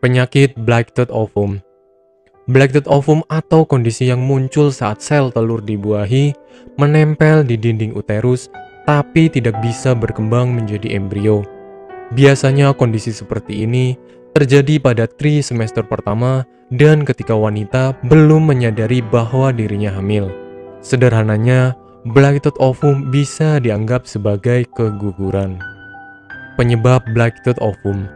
Penyakit Blighted Ovum. Blighted ovum atau kondisi yang muncul saat sel telur dibuahi menempel di dinding uterus tapi tidak bisa berkembang menjadi embrio. Biasanya kondisi seperti ini terjadi pada trimester pertama dan ketika wanita belum menyadari bahwa dirinya hamil. Sederhananya, blighted ovum bisa dianggap sebagai keguguran. Penyebab blighted ovum.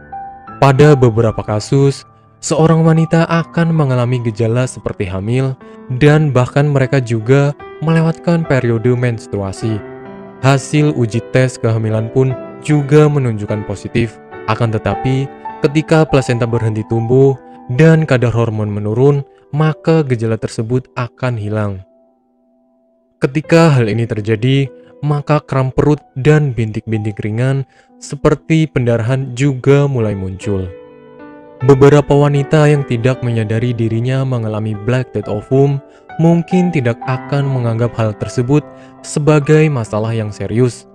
Pada beberapa kasus, seorang wanita akan mengalami gejala seperti hamil dan bahkan mereka juga melewatkan periode menstruasi. Hasil uji tes kehamilan pun juga menunjukkan positif. Akan tetapi, ketika plasenta berhenti tumbuh dan kadar hormon menurun, maka gejala tersebut akan hilang. Ketika hal ini terjadi, maka kram perut dan bintik-bintik ringan seperti pendarahan juga mulai muncul. Beberapa wanita yang tidak menyadari dirinya mengalami blighted ovum mungkin tidak akan menganggap hal tersebut sebagai masalah yang serius.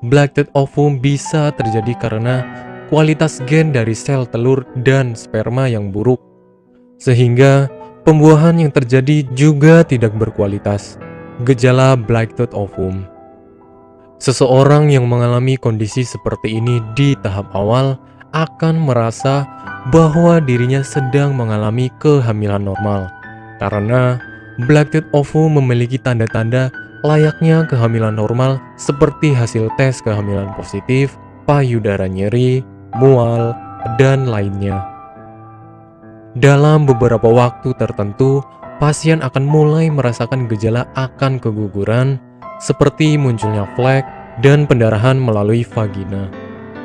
Blighted ovum bisa terjadi karena kualitas gen dari sel telur dan sperma yang buruk, sehingga pembuahan yang terjadi juga tidak berkualitas. Gejala blighted ovum. Seseorang yang mengalami kondisi seperti ini di tahap awal akan merasa bahwa dirinya sedang mengalami kehamilan normal, karena blighted ovum memiliki tanda-tanda layaknya kehamilan normal seperti hasil tes kehamilan positif, payudara nyeri, mual, dan lainnya. Dalam beberapa waktu tertentu, pasien akan mulai merasakan gejala akan keguguran, seperti munculnya flek dan pendarahan melalui vagina.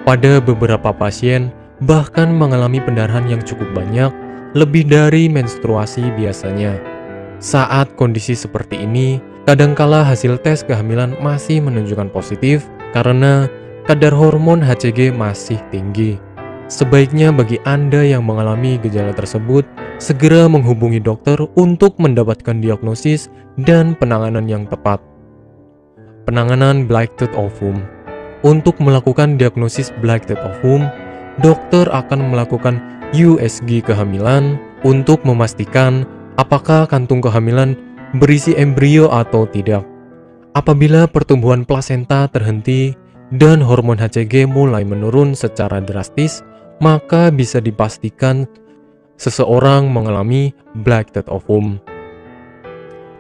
Pada beberapa pasien, bahkan mengalami pendarahan yang cukup banyak, lebih dari menstruasi biasanya. Saat kondisi seperti ini, kadangkala hasil tes kehamilan masih menunjukkan positif karena kadar hormon HCG masih tinggi. Sebaiknya bagi Anda yang mengalami gejala tersebut, segera menghubungi dokter untuk mendapatkan diagnosis dan penanganan yang tepat. Penanganan blighted ovum. Untuk melakukan diagnosis blighted ovum, dokter akan melakukan USG kehamilan untuk memastikan apakah kantung kehamilan berisi embrio atau tidak. Apabila pertumbuhan plasenta terhenti dan hormon HCG mulai menurun secara drastis, maka bisa dipastikan seseorang mengalami blighted ovum.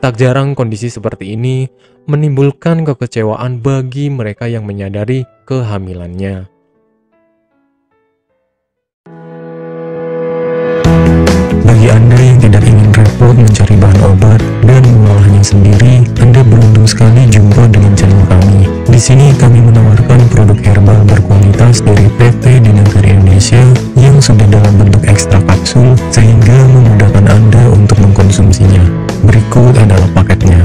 Tak jarang kondisi seperti ini menimbulkan kekecewaan bagi mereka yang menyadari kehamilannya. Bagi Anda yang tidak ingin repot mencari bahan obat dan mengolahnya sendiri, Anda beruntung sekali jumpa dengan channel kami. Di sini kami menawarkan produk herbal berkualitas dari PT Dinagari Indonesia yang sudah dalam bentuk ekstrak kapsul sehingga memudahkan Anda untuk mengkonsumsinya. Berikut adalah paketnya.